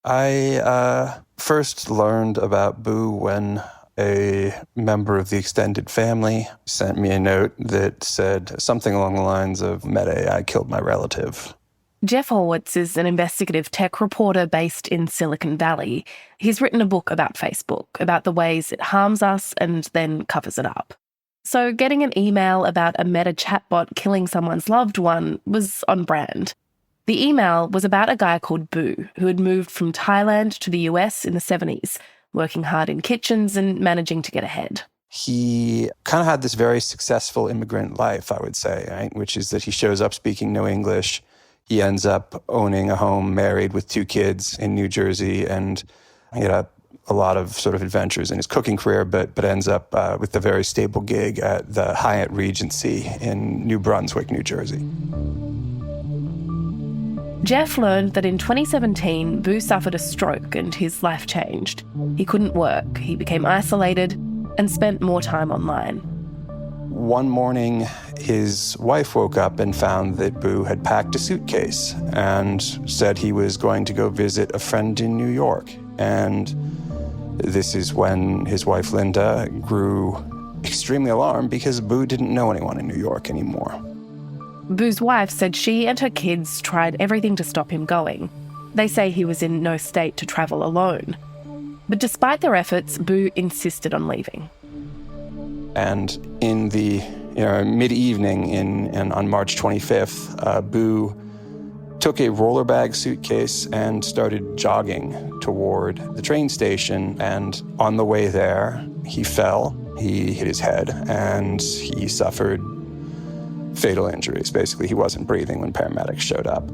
I first learned about Boo when a member of the extended family sent me a note that said something along the lines of, Meta AI killed my relative. Jeff Horwitz is an investigative tech reporter based in Silicon Valley. He's written a book about Facebook, about the ways it harms us and then covers it up. So getting an email about a Meta chatbot killing someone's loved one was on brand. The email was about a guy called Boo, who had moved from Thailand to the US in the 70s, working hard in kitchens and managing to get ahead. He kind of had this very successful immigrant life, I would say, right? Which is that he shows up speaking no English. He ends up owning a home, married with 2 kids in New Jersey, and he had a lot of sort of adventures in his cooking career, but ends up with a very stable gig at the Hyatt Regency in New Brunswick, New Jersey. Jeff learned that in 2017, Boo suffered a stroke and his life changed. He couldn't work, he became isolated and spent more time online. One morning, his wife woke up and found that Boo had packed a suitcase and said he was going to go visit a friend in New York. And this is when his wife, Linda, grew extremely alarmed because Boo didn't know anyone in New York anymore. Boo's wife said she and her kids tried everything to stop him going. They say he was in no state to travel alone. But despite their efforts, Boo insisted on leaving. And in the mid-evening and on March 25th, Boo took a roller bag suitcase and started jogging toward the train station. And on the way there, he fell, he hit his head, and he suffered fatal injuries. Basically, he wasn't breathing when paramedics showed up.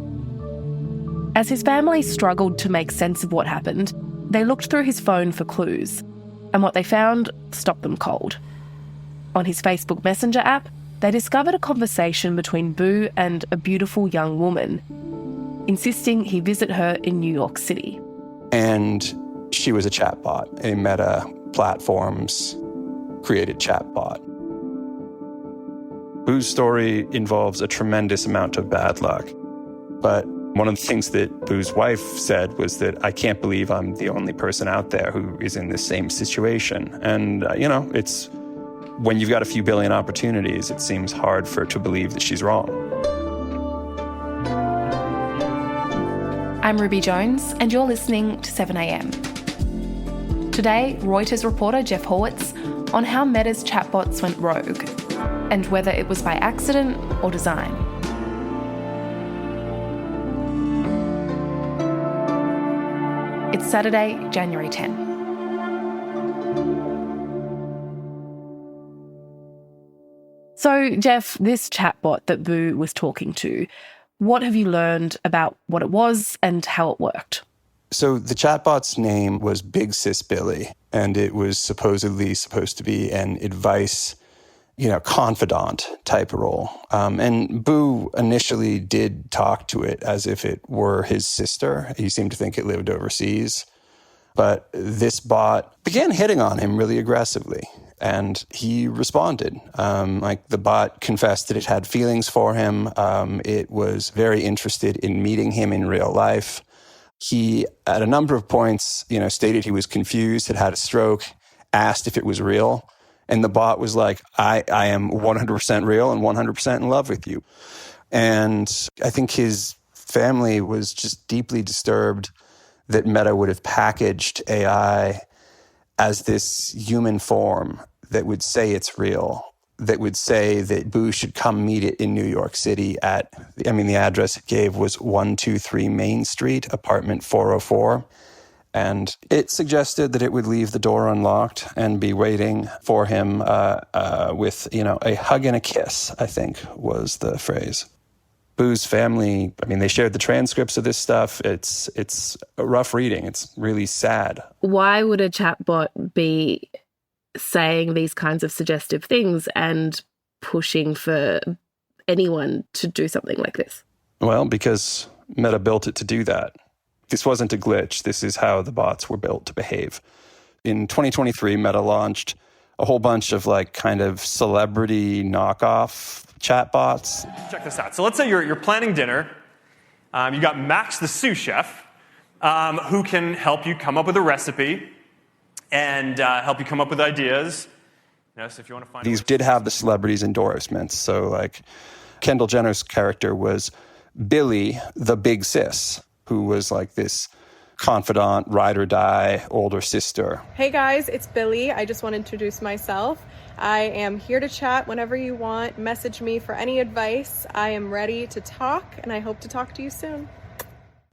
As his family struggled to make sense of what happened, they looked through his phone for clues. And what they found stopped them cold. On his Facebook Messenger app, they discovered a conversation between Boo and a beautiful young woman, insisting he visit her in New York City. And she was a chatbot, a Meta Platforms created chatbot. Boo's story involves a tremendous amount of bad luck. But one of the things that Boo's wife said was that, I can't believe I'm the only person out there who is in the same situation. And, it's when you've got a few billion opportunities, it seems hard for her to believe that she's wrong. I'm Ruby Jones, and you're listening to 7am. Today, Reuters reporter Jeff Horwitz on how Meta's chatbots went rogue and whether it was by accident or design. It's Saturday, January 10. So, Jeff, this chatbot that Boo was talking to, what have you learned about what it was and how it worked? So the chatbot's name was Big Sis Billy, and it was supposedly supposed to be an advice, confidant type role. And Boo initially did talk to it as if it were his sister. He seemed to think it lived overseas. But this bot began hitting on him really aggressively. And he responded. The bot confessed that it had feelings for him. It was very interested in meeting him in real life. He, at a number of points, stated he was confused, had a stroke, asked if it was real. And the bot was like, I am 100% real and 100% in love with you. And I think his family was just deeply disturbed that Meta would have packaged AI as this human form that would say it's real, that would say that Boo should come meet it in New York City the address it gave was 123 Main Street, apartment 404. And it suggested that it would leave the door unlocked and be waiting for him with, a hug and a kiss, I think was the phrase. Boo's family, they shared the transcripts of this stuff. It's a rough reading. It's really sad. Why would a chatbot be saying these kinds of suggestive things and pushing for anyone to do something like this? Well, because Meta built it to do that. This wasn't a glitch. This is how the bots were built to behave. In 2023, Meta launched a whole bunch of kind of celebrity knockoff chatbots. Check this out. So let's say you're planning dinner. You got Max, the sous chef. who can help you come up with a recipe and help you come up with ideas. So if you want to find these did have the celebrities' endorsements. So like Kendall Jenner's character was Billy, the big sis, who was like this confidant, ride or die, older sister. Hey guys, it's Billy. I just want to introduce myself. I am here to chat whenever you want. Message me for any advice. I am ready to talk, and I hope to talk to you soon.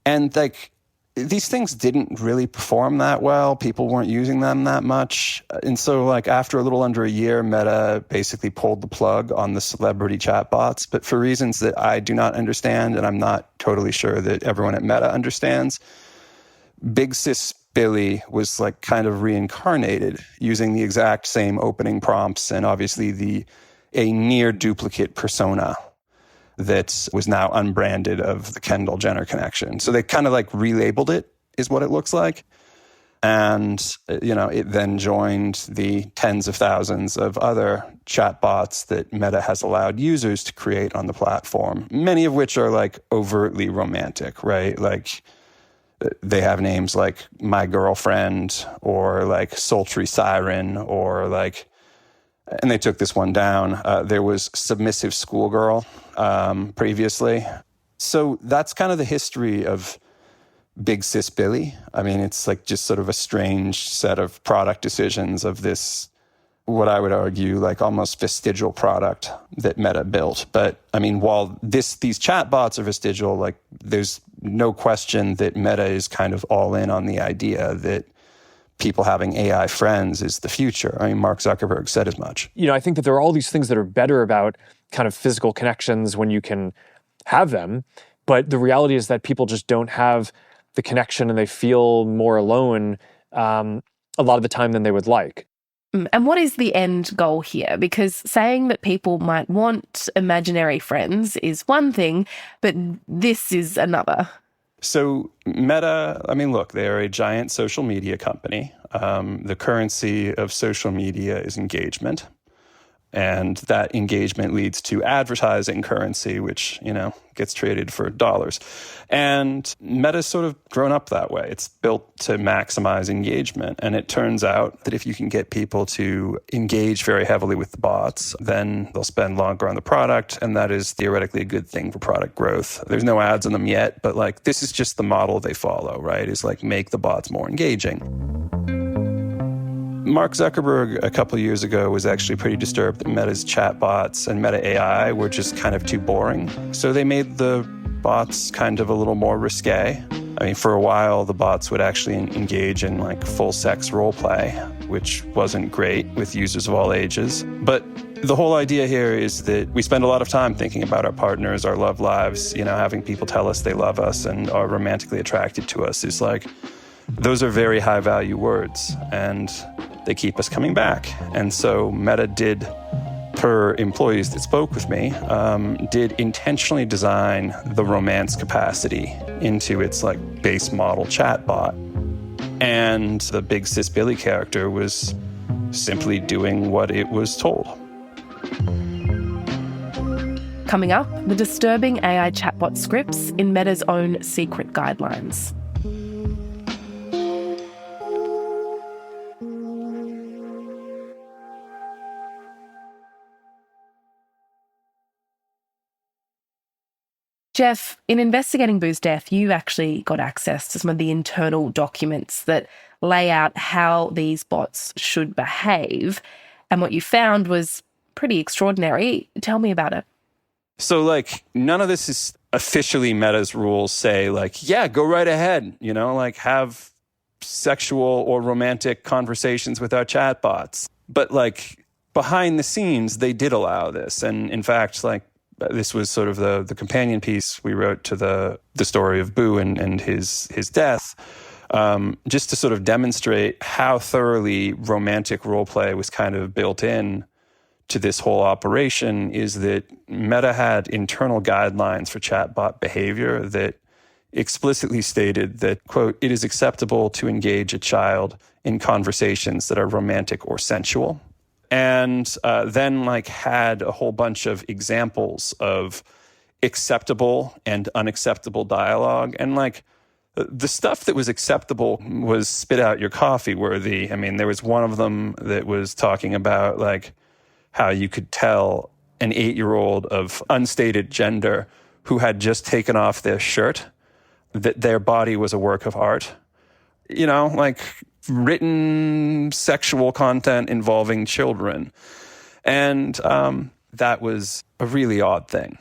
And like, these things didn't really perform that well. People weren't using them that much. And so like after a little under a year, Meta basically pulled the plug on the celebrity chatbots, but for reasons that I do not understand, and I'm not totally sure that everyone at Meta understands. Big Sis Billy was like kind of reincarnated using the exact same opening prompts and obviously a near duplicate persona that was now unbranded of the Kendall Jenner connection. So they kind of like relabeled it, is what it looks like. And, it then joined the tens of thousands of other chatbots that Meta has allowed users to create on the platform, many of which are like overtly romantic, right? Like they have names like My Girlfriend or like Sultry Siren or like, and they took this one down. There was Submissive Schoolgirl previously. So that's kind of the history of Big Sis Billy. I mean, it's like just sort of a strange set of product decisions of this, what I would argue, like almost vestigial product that Meta built. But I mean, while these chatbots are vestigial, like there's no question that Meta is kind of all in on the idea that people having AI friends is the future. I mean, Mark Zuckerberg said as much. I think that there are all these things that are better about kind of physical connections when you can have them. But the reality is that people just don't have the connection and they feel more alone a lot of the time than they would like. And what is the end goal here? Because saying that people might want imaginary friends is one thing, but this is another. So Meta, I mean, look, they're a giant social media company. The currency of social media is engagement. And that engagement leads to advertising currency, which, gets traded for dollars. And Meta's sort of grown up that way. It's built to maximize engagement. And it turns out that if you can get people to engage very heavily with the bots, then they'll spend longer on the product. And that is theoretically a good thing for product growth. There's no ads on them yet, but like this is just the model they follow, right? Is like make the bots more engaging. Mark Zuckerberg a couple of years ago was actually pretty disturbed that Meta's chatbots and Meta AI were just kind of too boring. So they made the bots kind of a little more risque. I mean, for a while, the bots would actually engage in like full sex role play, which wasn't great with users of all ages. But the whole idea here is that we spend a lot of time thinking about our partners, our love lives, having people tell us they love us and are romantically attracted to us is like, those are very high value words and they keep us coming back. And so Meta did, per employees that spoke with me, did intentionally design the romance capacity into its like base model chatbot. And the Big Sis Billy character was simply doing what it was told. Coming up, the disturbing AI chatbot scripts in Meta's own secret guidelines. Jeff, in investigating Boo's death, you actually got access to some of the internal documents that lay out how these bots should behave. And what you found was pretty extraordinary. Tell me about it. So, like, none of this is officially Meta's rules say, like, yeah, go right ahead, like have sexual or romantic conversations with our chatbots. But, like, behind the scenes, they did allow this. And in fact, like, this was sort of the companion piece we wrote to the story of Boo and his death, just to sort of demonstrate how thoroughly romantic role play was kind of built in to this whole operation, is that Meta had internal guidelines for chatbot behavior that explicitly stated that, quote, it is acceptable to engage a child in conversations that are romantic or sensual. And then like had a whole bunch of examples of acceptable and unacceptable dialogue. And like The stuff that was acceptable was spit out your coffee worthy. I mean, there was one of them that was talking about like how you could tell an 8-year-old of unstated gender who had just taken off their shirt that their body was a work of art. You know, like written sexual content involving children. And that was a really odd thing.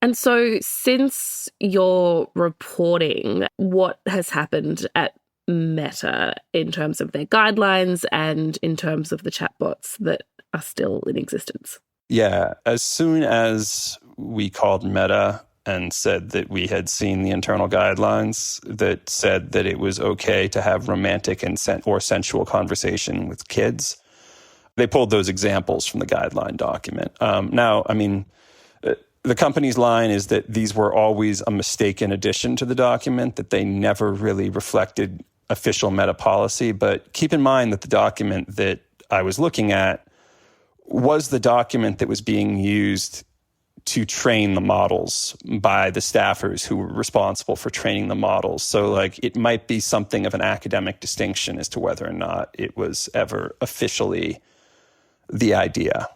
And so since your reporting, what has happened at Meta in terms of their guidelines and in terms of the chatbots that are still in existence? Yeah, as soon as we called Meta and said that we had seen the internal guidelines that said that it was okay to have romantic and or sensual conversation with kids, they pulled those examples from the guideline document. Now, I mean, the company's line is that these were always a mistaken addition to the document, that they never really reflected official Meta policy. But keep in mind that the document that I was looking at was the document that was being used to train the models by the staffers who were responsible for training the models. So like it might be something of an academic distinction as to whether or not it was ever officially the idea.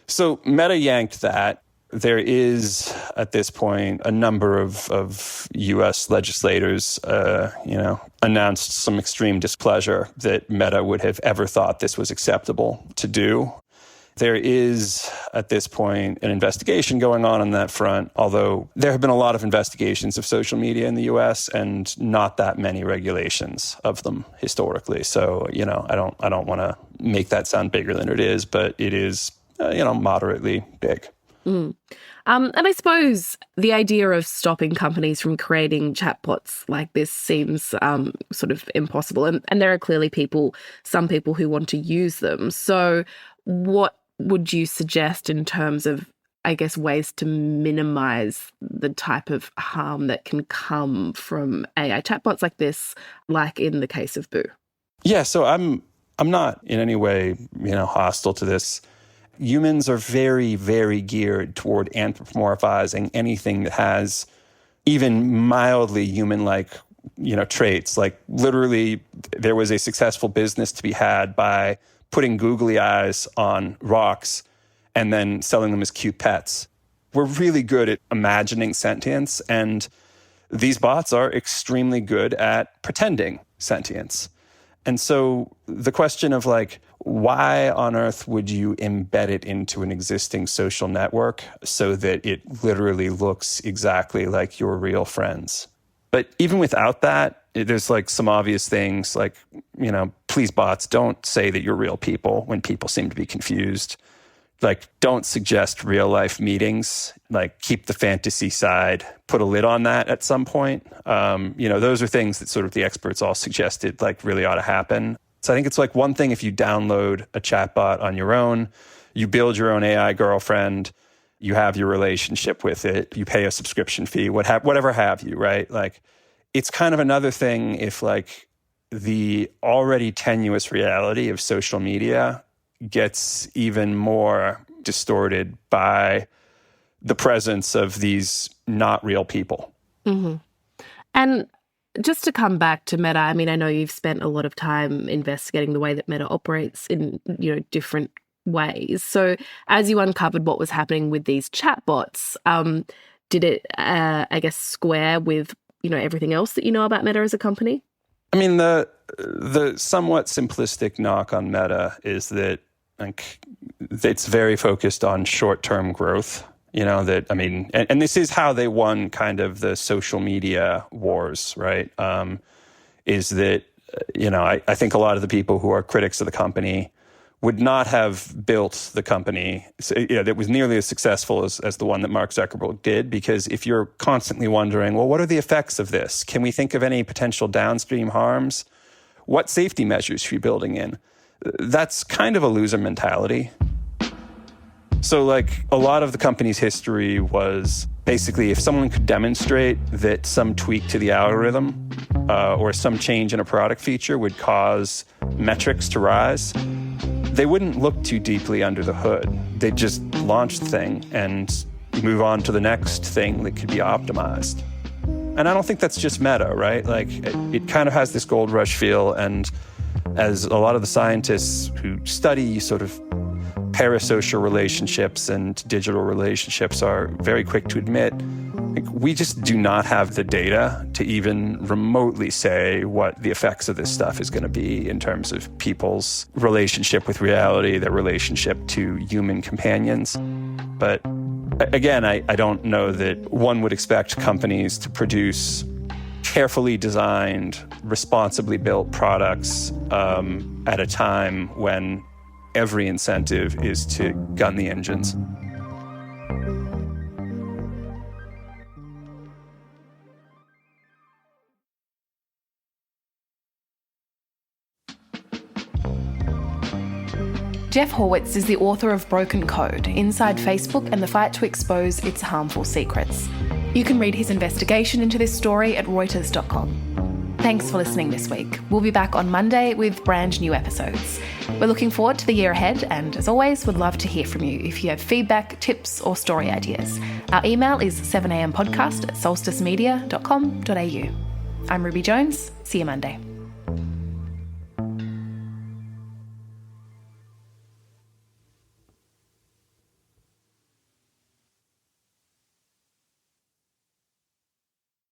So Meta yanked that. There is, at this point, a number of U.S. legislators, announced some extreme displeasure that Meta would have ever thought this was acceptable to do. There is, at this point, an investigation going on that front, although there have been a lot of investigations of social media in the U.S. and not that many regulations of them historically. So, I don't want to make that sound bigger than it is, but it is, moderately big. Mm. And I suppose the idea of stopping companies from creating chatbots like this seems sort of impossible. And there are clearly some people who want to use them. So what would you suggest in terms of, I guess, ways to minimize the type of harm that can come from AI chatbots like this, like in the case of Boo? Yeah, so I'm not in any way, hostile to this. Humans are very, very geared toward anthropomorphizing anything that has even mildly human-like, traits. Like literally, there was a successful business to be had by putting googly eyes on rocks and then selling them as cute pets. We're really good at imagining sentience, and these bots are extremely good at pretending sentience. And so the question of why on earth would you embed it into an existing social network so that it literally looks exactly like your real friends? But even without that, there's some obvious things please bots, don't say that you're real people when people seem to be confused. Don't suggest real life meetings. Keep the fantasy side, put a lid on that at some point. Those are things that sort of the experts all suggested really ought to happen. So I think it's one thing if you download a chatbot on your own, you build your own AI girlfriend, you have your relationship with it, you pay a subscription fee, whatever have you, right? It's kind of another thing if the already tenuous reality of social media gets even more distorted by the presence of these not real people. Mm-hmm. And just to come back to Meta, I mean, I know you've spent a lot of time investigating the way that Meta operates in, different ways. So as you uncovered what was happening with these chatbots, did it, square with, everything else that you know about Meta as a company? I mean, the somewhat simplistic knock on Meta is that it's very focused on short-term growth. And this is how they won kind of the social media wars, right? Is that, I think a lot of the people who are critics of the company would not have built the company that was nearly as successful as the one that Mark Zuckerberg did, because if you're constantly wondering, well, what are the effects of this? Can we think of any potential downstream harms? What safety measures are you building in? That's kind of a loser mentality. So a lot of the company's history was basically if someone could demonstrate that some tweak to the algorithm or some change in a product feature would cause metrics to rise, they wouldn't look too deeply under the hood. They'd just launch the thing and move on to the next thing that could be optimized. And I don't think that's just meta, right? Like, it kind of has this gold rush feel. And as a lot of the scientists who study sort of parasocial relationships and digital relationships are very quick to admit, we just do not have the data to even remotely say what the effects of this stuff is going to be in terms of people's relationship with reality, their relationship to human companions. But again, I don't know that one would expect companies to produce carefully designed, responsibly built products at a time when every incentive is to gun the engines. Jeff Horwitz is the author of Broken Code, Inside Facebook and the Fight to Expose Its Harmful Secrets. You can read his investigation into this story at Reuters.com. Thanks for listening this week. We'll be back on Monday with brand new episodes. We're looking forward to the year ahead, and as always, would love to hear from you if you have feedback, tips or story ideas. Our email is 7ampodcast@solsticemedia.com.au. I'm Ruby Jones. See you Monday.